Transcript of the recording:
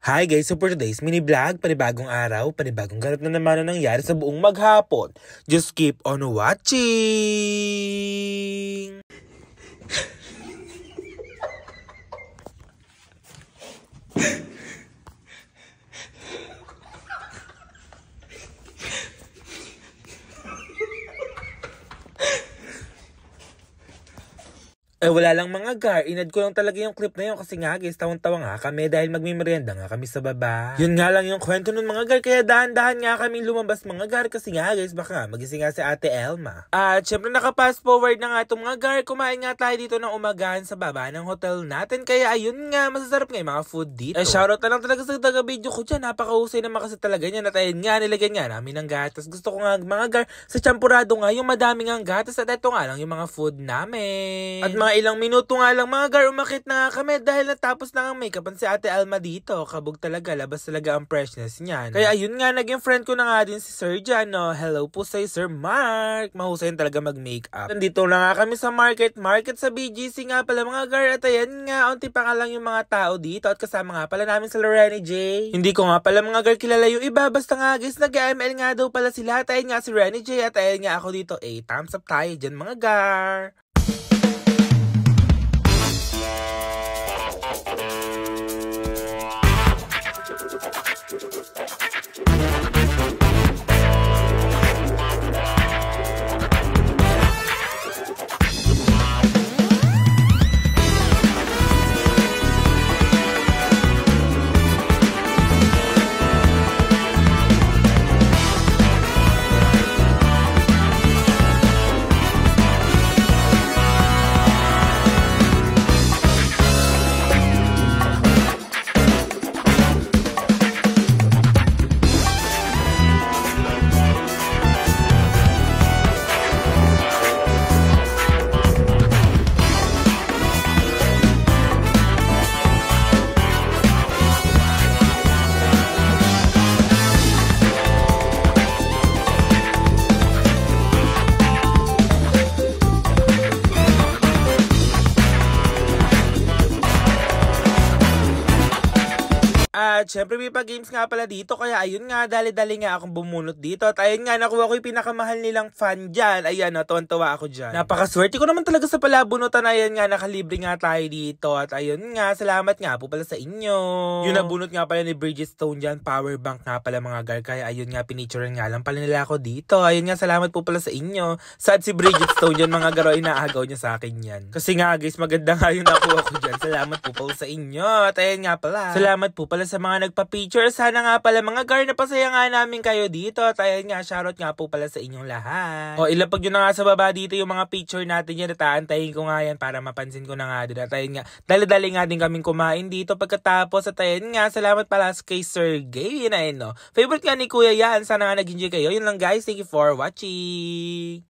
Hi guys, so for today's mini vlog, panibagong araw, panibagong ganap na naman ang nangyari sa buong maghapon. Just keep on watching! Wala lang mga gar, inad ko lang talaga yung clip na yun kasi nga guys, tawang-tawa nga kami dahil magmimerienda nga kami sa baba. Yun nga lang yung kwento nun mga gar, kaya dahan-dahan nga kami lumabas mga gar kasi nga guys, baka nga magising nga si Ate Elma. At syempre naka-fast forward na nga itong mga gar, kumain nga tayo dito ng umagahan sa baba ng hotel natin, kaya ayun nga, masasarap nga yung mga food dito. Shoutout na lang talaga sa taga-video ko dyan, napakahusay naman kasi talaga niya, at ayun nga, nilagyan nga namin ng gatas. Gusto ko nga mga gar, sa champurado nga, yung madaming ang gatas at ito nga lang yung mga food namin. At mga ilang minuto nga lang mga gar, umakit na nga kami dahil natapos na ang makeup si Ate Alma dito. Kabog talaga, labas talaga ang freshness niyan. Kaya ayun nga, naging friend ko na nga din si Sir Jan, no? Hello po sa Sir Mark. Mahusay talaga mag-makeup. Nandito na nga kami sa market sa BGC nga pala mga gar. At ayan nga, unti pa nga lang yung mga tao dito. At kasama nga pala namin sa Lorraine J. Hindi ko nga pala mga gar kilala yung iba. Basta nga guys, nag-ML nga daw pala sila. At ayun nga si Renny J. At ayun nga ako dito. Thumbs up tayo dyan mga gar. At syempre may pa-games nga pala dito, kaya ayun nga, dali-dali nga akong bumunot dito. At ayun nga, nakuha ko yung pinakamahal nilang fan dyan. Ayan, tuwan-tuwa ako dyan. Napakaswerte ko naman talaga sa palabunutan. Ayan nga, nakalibre nga tayo dito. At ayun nga, salamat nga po pala sa inyo. Yung nabunot nga pala ni Bridgestone dyan, power bank nga pala mga gar. Kaya ayun nga, pinicturean nga lang pala nila ako dito. Ayun nga, salamat po pala sa inyo. Sad si Bridgestone dyan mga garo, inaagaw niya sa akin yan. Kasi nga guys, maganda nga yung nakuha ko dyan. Salamat po pala sa inyo. At ayun nga pala, salamat po pala sa mga nagpa-picture. Sana nga pala mga gar, napasaya nga namin kayo dito. At ayun nga, shoutout nga po pala sa inyong lahat. O ilapag nyo na nga sa baba dito yung mga picture natin yan. At aantayin ko nga yan para mapansin ko na nga din. At ayun nga, dali-dali nga din kaming kumain dito pagkatapos. At ayun nga, salamat pala kay Sergey. Yun na yun, no? Favorite nga ni Kuya yan. Sana nga nag-enjoy kayo. Yun lang guys, thank you for watching.